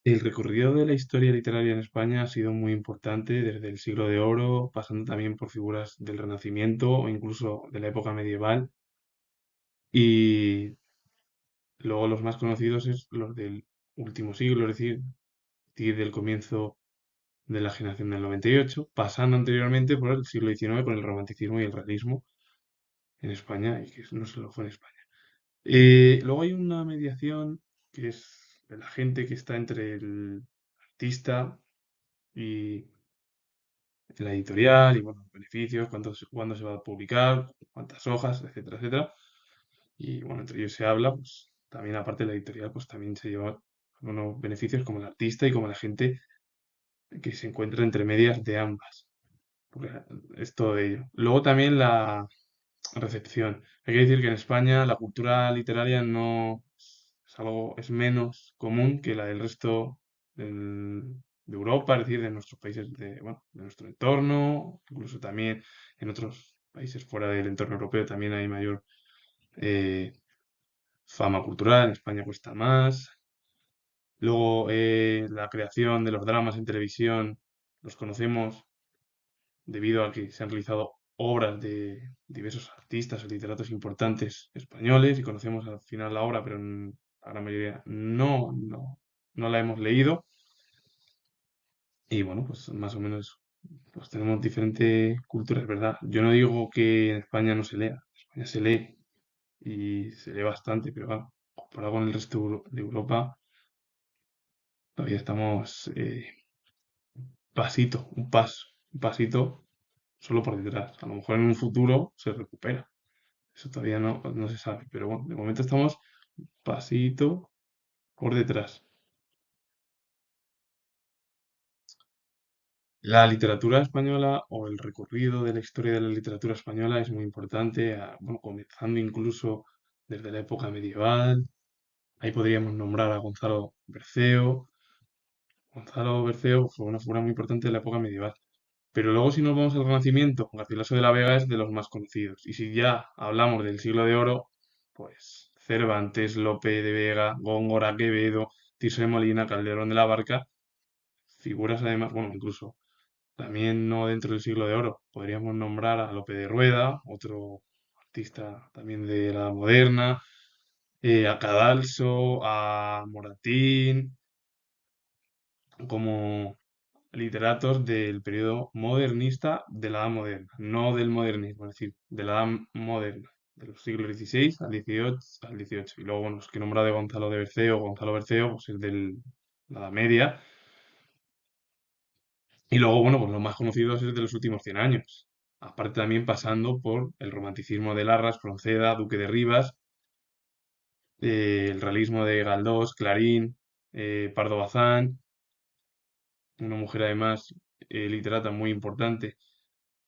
El recorrido de la historia literaria en España ha sido muy importante desde el siglo de oro, pasando también por figuras del Renacimiento o incluso de la época medieval. Y luego los más conocidos es los del último siglo, es decir, del comienzo de la generación del 98, pasando anteriormente por el siglo XIX con el romanticismo y el realismo en España, y que no solo fue en España. Luego hay una mediación que es de la gente que está entre el artista y la editorial, y bueno, beneficios, cuándo se va a publicar, cuántas hojas, etcétera, etcétera. Y bueno, entre ellos se habla, pues también aparte de la editorial, pues también se lleva unos beneficios como el artista y como la gente que se encuentra entre medias de ambas. Porque es todo ello. Luego también la recepción. Hay que decir que en España la cultura literaria no es algo, es menos común que la del resto de Europa, es decir, de nuestros países de, bueno, de nuestro entorno, incluso también en otros países fuera del entorno europeo también hay mayor eh, fama cultural, en España cuesta más. Luego la creación de los dramas en televisión los conocemos debido a que se han realizado obras de diversos artistas o literatos importantes españoles y conocemos al final la obra, pero en la gran mayoría no la hemos leído. Y bueno, pues más o menos pues tenemos diferentes culturas, ¿verdad? Yo no digo que en España no se lea, en España se lee y se lee bastante, pero claro, comparado con el resto de Europa, todavía estamos un pasito solo por detrás. A lo mejor en un futuro se recupera. Eso todavía no se sabe, pero bueno, de momento estamos pasito por detrás. La literatura española o el recorrido de la historia de la literatura española es muy importante, bueno, comenzando incluso desde la época medieval. Ahí podríamos nombrar a Gonzalo Berceo. Gonzalo Berceo fue una figura muy importante de la época medieval. Pero luego si nos vamos al Renacimiento, Garcilaso de la Vega es de los más conocidos. Y si ya hablamos del siglo de oro, pues Cervantes, Lope de Vega, Góngora, Quevedo, Tirso de Molina, Calderón de la Barca, figuras además, bueno, incluso también no dentro del siglo de oro. Podríamos nombrar a Lope de Rueda, otro artista también de la moderna, a Cadalso, a Moratín, como literatos del periodo modernista de la Edad Moderna, no del modernismo, es decir, de la Edad Moderna, de los siglos XVI al XVIII. Y luego, bueno, los que he nombrado de Gonzalo Berceo, pues es de la Edad Media. Y luego, bueno, pues los más conocidos es de los últimos 100 años. Aparte también pasando por el romanticismo de Larras, Fronceda, Duque de Rivas, el realismo de Galdós, Clarín, Pardo Bazán, una mujer además literata muy importante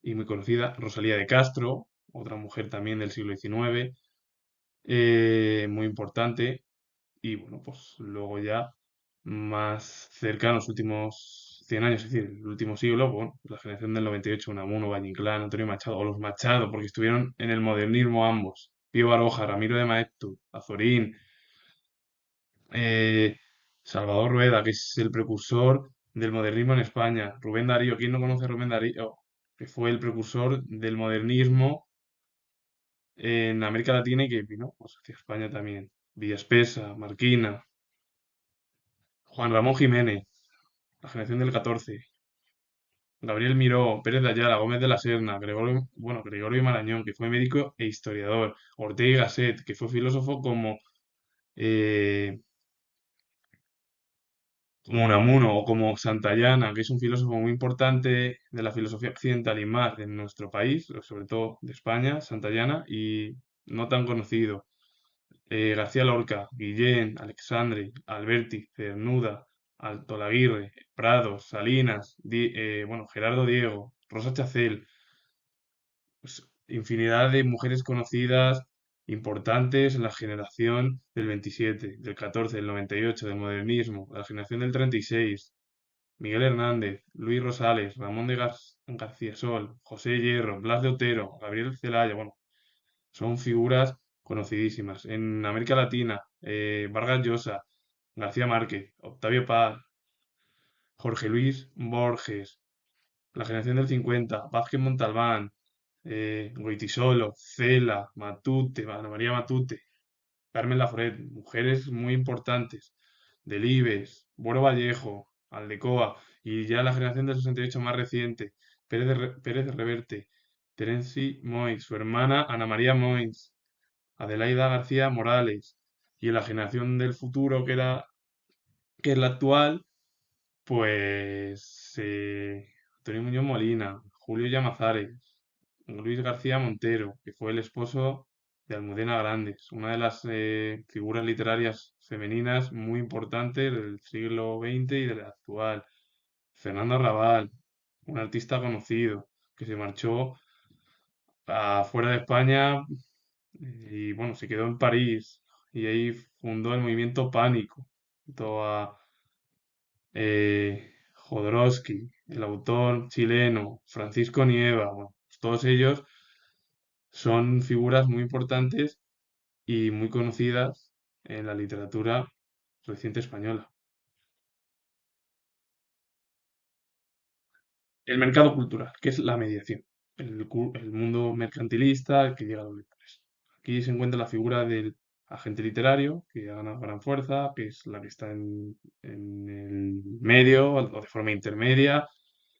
y muy conocida, Rosalía de Castro, otra mujer también del siglo XIX, muy importante, y bueno, pues luego ya más cerca, en los últimos 100 años, es decir, el último siglo, bueno, pues la generación del 98, Unamuno, Valle Inclán, Antonio Machado, o los Machado, porque estuvieron en el modernismo ambos, Pío Baroja, Ramiro de Maeztu, Azorín, eh, Salvador Rueda, que es el precursor del modernismo en España, Rubén Darío, ¿quién no conoce a Rubén Darío? Que fue el precursor del modernismo en América Latina y que vino pues, hacia España también. Villaspesa, Marquina, Juan Ramón Jiménez, la generación del 14, Gabriel Miró, Pérez de Ayala, Gómez de la Serna, Gregorio Marañón, que fue médico e historiador, Ortega y Gasset, que fue filósofo eh, como Unamuno o como Santayana, que es un filósofo muy importante de la filosofía occidental y más de nuestro país, sobre todo de España, Santayana, y no tan conocido. García Lorca, Guillén, Alexandre, Alberti, Cernuda, Altolaguirre, Prados, Salinas, bueno, Gerardo Diego, Rosa Chacel, pues, infinidad de mujeres conocidas, importantes en la generación del 27, del 14, del 98, del modernismo, de la generación del 36, Miguel Hernández, Luis Rosales, Ramón de García Sol, José Hierro, Blas de Otero, Gabriel Celaya, bueno, son figuras conocidísimas. En América Latina, Vargas Llosa, García Márquez, Octavio Paz, Jorge Luis Borges, la generación del 50, Vázquez Montalbán, Goytisolo, Cela, Matute, Ana María Matute, Carmen Laforet, mujeres muy importantes, Delibes, Boro Vallejo, Aldecoa, y ya la generación del 68 más reciente, Pérez de Reverte, Terenci Moix, su hermana Ana María Moix, Adelaida García Morales, y en la generación del futuro que es la actual, pues Antonio Muñoz Molina, Julio Llamazares, Luis García Montero, que fue el esposo de Almudena Grandes, una de las figuras literarias femeninas muy importantes del siglo XX y del actual. Fernando Arrabal, un artista conocido que se marchó afuera de España y bueno, se quedó en París y ahí fundó el movimiento Pánico, junto a Jodorowsky, el autor chileno, Francisco Nieva, bueno, pues todos ellos son figuras muy importantes y muy conocidas en la literatura reciente española. El mercado cultural, que es la mediación, el mundo mercantilista que llega a los lectores. Aquí se encuentra la figura del agente literario, que ha ganado gran fuerza, que es la que está en el medio o de forma intermedia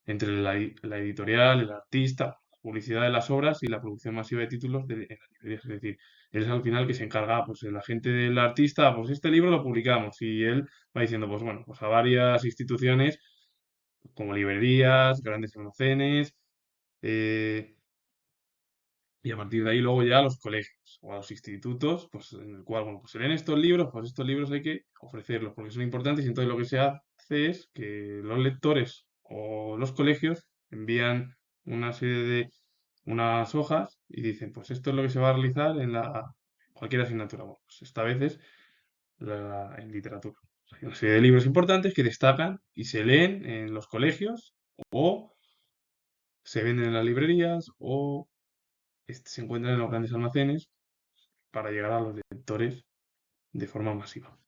entre la editorial, el artista, la publicidad de las obras y la producción masiva de títulos en las librerías. Es decir, él es al final que se encarga, pues el agente del artista, pues este libro lo publicamos y él va diciendo, pues bueno, pues a varias instituciones como librerías, grandes almacenes, eh, y a partir de ahí luego ya a los colegios o a los institutos, pues en el cual, bueno, pues se leen estos libros, pues estos libros hay que ofrecerlos porque son importantes y entonces lo que se hace es que los lectores o los colegios envían una serie de unas hojas y dicen, pues esto es lo que se va a realizar en cualquier asignatura. Bueno, pues esta vez es en literatura. O sea, hay una serie de libros importantes que destacan y se leen en los colegios o se venden en las librerías o se encuentran en los grandes almacenes para llegar a los lectores de forma masiva.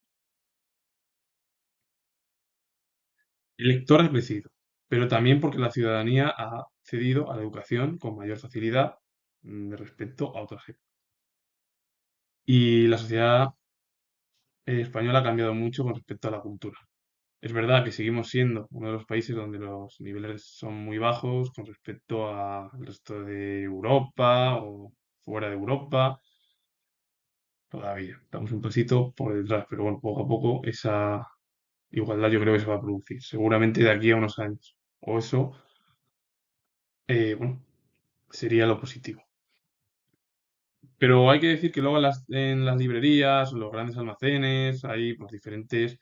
El lector ha crecido, pero también porque la ciudadanía ha accedido a la educación con mayor facilidad respecto a otras épocas. Y la sociedad española ha cambiado mucho con respecto a la cultura. Es verdad que seguimos siendo uno de los países donde los niveles son muy bajos con respecto al resto de Europa o fuera de Europa. Todavía estamos un pasito por detrás, pero bueno, poco a poco esa igualdad yo creo que se va a producir, seguramente de aquí a unos años. O eso, bueno, sería lo positivo. Pero hay que decir que luego en las librerías, los grandes almacenes, hay pues diferentes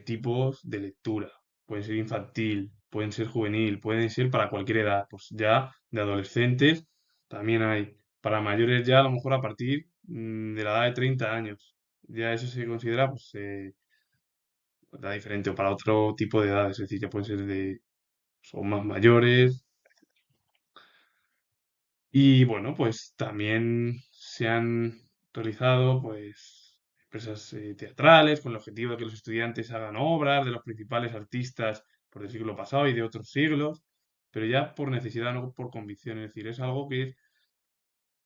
tipos de lectura. Pueden ser infantil, pueden ser juvenil, pueden ser para cualquier edad. Pues ya de adolescentes también hay. Para mayores ya a lo mejor a partir de la edad de 30 años. Ya eso se considera pues edad diferente o para otro tipo de edades. Es decir, ya pueden ser son más mayores. Y bueno, pues también se han realizado pues empresas teatrales con el objetivo de que los estudiantes hagan obras de los principales artistas por el siglo pasado y de otros siglos, pero ya por necesidad, no por convicción. Es decir, es algo que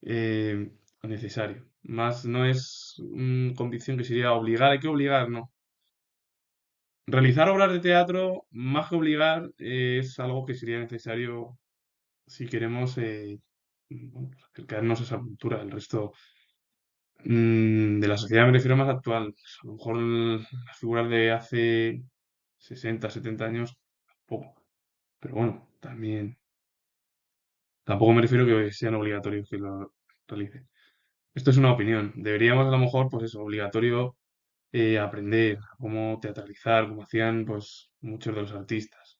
es necesario. Más no es convicción que sería obligar, hay que obligar, no. Realizar obras de teatro, más que obligar, es algo que sería necesario si queremos bueno, acercarnos a esa cultura. El resto de la sociedad me refiero más actual. Pues, a lo mejor las figuras de hace 60, 70 años, poco. Pero bueno, también tampoco me refiero que sean obligatorios que lo realicen. Esto es una opinión. Deberíamos a lo mejor, pues eso, obligatorio aprender a cómo teatralizar, como hacían pues muchos de los artistas.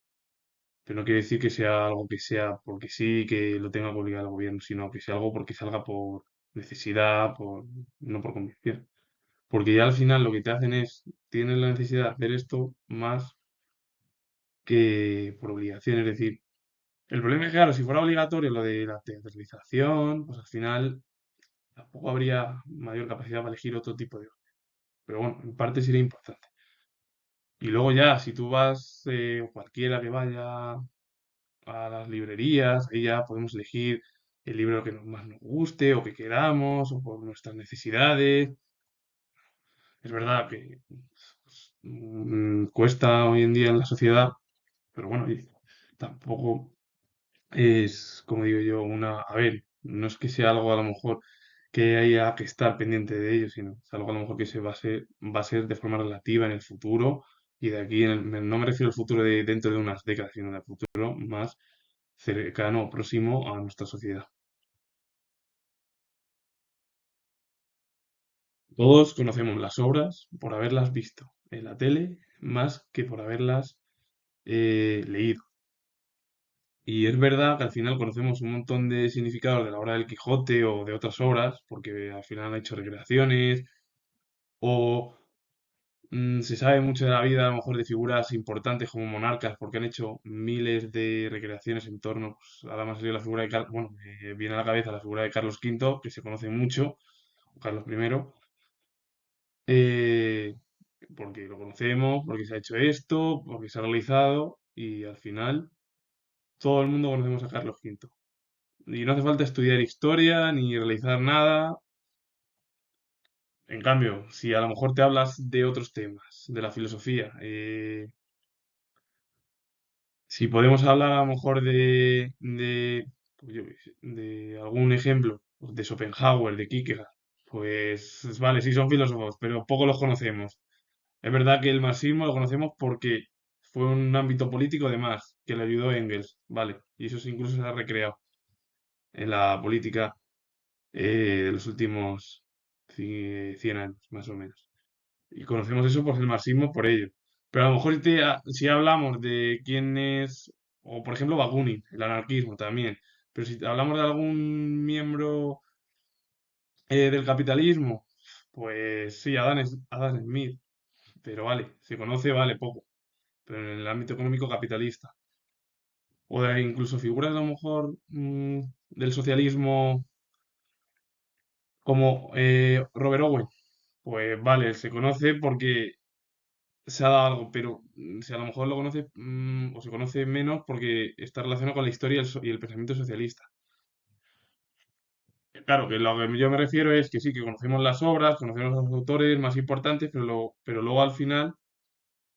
Pero no quiere decir que sea algo que sea porque sí, que lo tenga que obligar el gobierno, sino que sea algo porque salga por necesidad, no por convicción. Porque ya al final lo que te hacen es, tienes la necesidad de hacer esto más que por obligación. Es decir, el problema es que, claro, si fuera obligatorio lo de la teatralización, pues al final tampoco habría mayor capacidad para elegir otro tipo de... Pero bueno, en parte sería importante. Y luego ya, si tú vas, cualquiera que vaya a las librerías, ahí ya podemos elegir el libro que más nos guste o que queramos o por nuestras necesidades. Es verdad que pues, cuesta hoy en día en la sociedad, pero bueno, oye, tampoco es, como digo yo, una... A ver, no es que sea algo a lo mejor que haya que estar pendiente de ello, sino es algo a lo mejor que va a ser de forma relativa en el futuro y de aquí, no me refiero al futuro de dentro de unas décadas, sino al futuro más cercano o próximo a nuestra sociedad. Todos conocemos las obras por haberlas visto en la tele más que por haberlas leído. Y es verdad que al final conocemos un montón de significados de la obra del Quijote o de otras obras, porque al final han hecho recreaciones o se sabe mucho de la vida, a lo mejor de figuras importantes como monarcas, porque han hecho miles de recreaciones en torno, pues, ahora me ha salido la figura de Carlos, bueno, me viene a la cabeza la figura de Carlos V, que se conoce mucho, o Carlos I, eh, porque lo conocemos, porque se ha hecho esto, porque se ha realizado, y al final todo el mundo conocemos a Carlos V. Y no hace falta estudiar historia ni realizar nada. En cambio, si a lo mejor te hablas de otros temas, de la filosofía, si podemos hablar a lo mejor pues yo qué sé, de algún ejemplo, pues de Schopenhauer, de Kierkegaard, pues vale, sí son filósofos, pero poco los conocemos. Es verdad que el marxismo lo conocemos porque fue un ámbito político además, que le ayudó a Engels, vale, y eso incluso se ha recreado en la política de los últimos 100 años, más o menos. Y conocemos eso por el marxismo por ello. Pero a lo mejor si hablamos de quién es, o por ejemplo Bakunin, el anarquismo también, pero si hablamos de algún miembro del capitalismo, pues sí, Adam Smith, pero vale, se conoce, vale, poco, pero en el ámbito económico capitalista. O de incluso figuras a lo mejor del socialismo como Robert Owen, pues vale, se conoce porque se ha dado algo, pero si a lo mejor lo conoce o se conoce menos porque está relacionado con la historia y el pensamiento socialista. Claro, que lo que yo me refiero es que sí, que conocemos las obras, conocemos a los autores más importantes, pero luego al final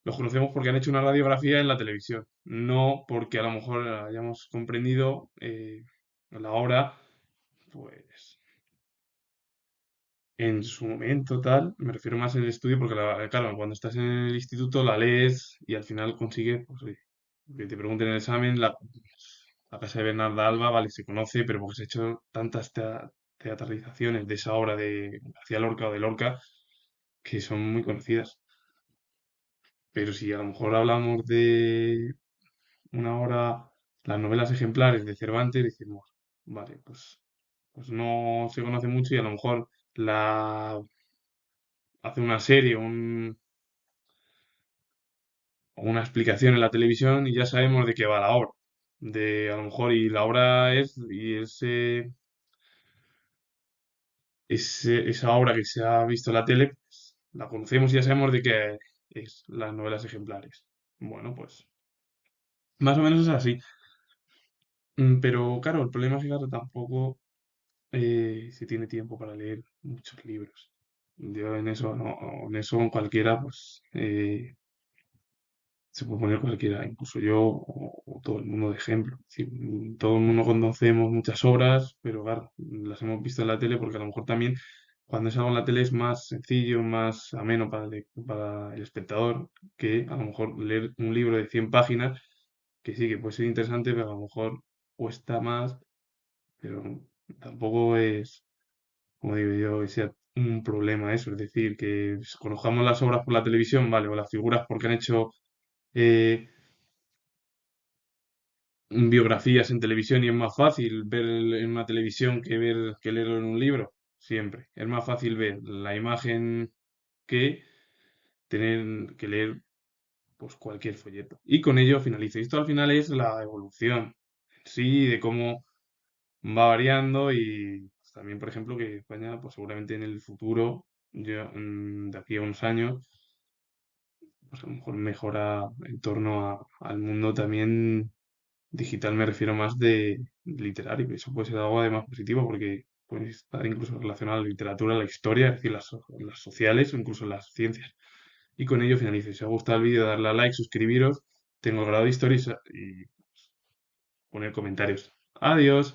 los conocemos porque han hecho una radiografía en la televisión, no porque a lo mejor hayamos comprendido la obra, pues en su momento tal, me refiero más en el estudio porque, claro, cuando estás en el instituto la lees y al final consigues, pues, oye, que te pregunten en el examen, la casa de Bernarda Alba, vale, se conoce, pero porque se ha hecho tantas teatralizaciones de esa obra de García Lorca o de Lorca que son muy conocidas. Pero si a lo mejor hablamos de una obra, las novelas ejemplares de Cervantes, decimos, vale, pues no se conoce mucho y a lo mejor la hace una serie o una explicación en la televisión y ya sabemos de qué va la obra. De a lo mejor, y la obra esa obra que se ha visto en la tele, pues, la conocemos y ya sabemos de qué es las novelas ejemplares. Bueno, pues más o menos es así. Pero claro, el problema es que claro, tampoco se tiene tiempo para leer muchos libros. Yo en eso, no, en eso en cualquiera, pues se puede poner cualquiera, incluso yo o todo el mundo de ejemplo. Es decir, todo el mundo conocemos muchas obras, pero claro, las hemos visto en la tele porque a lo mejor también cuando es algo en la tele es más sencillo, más ameno para el espectador que a lo mejor leer un libro de 100 páginas, que sí que puede ser interesante, pero a lo mejor cuesta más, pero tampoco es, como digo yo, que sea un problema eso. Es decir, que conozcamos las obras por la televisión, vale, o las figuras porque han hecho eh, biografías en televisión y es más fácil ver en una televisión que leerlo en un libro, siempre. Es más fácil ver la imagen que tener que leer pues cualquier folleto. Y con ello finalizo. Esto al final es la evolución, sí, de cómo va variando y pues, también, por ejemplo, que España, pues seguramente en el futuro, de aquí a unos años, pues a lo mejor mejora en torno al mundo también digital, me refiero más de literario, que eso puede ser algo además positivo porque puede estar incluso relacionado a la literatura, la historia, es decir, las sociales o incluso las ciencias. Y con ello finalizo. Si os ha gustado el vídeo, darle a like, suscribiros, tengo el grado de historia y poner comentarios. Adiós.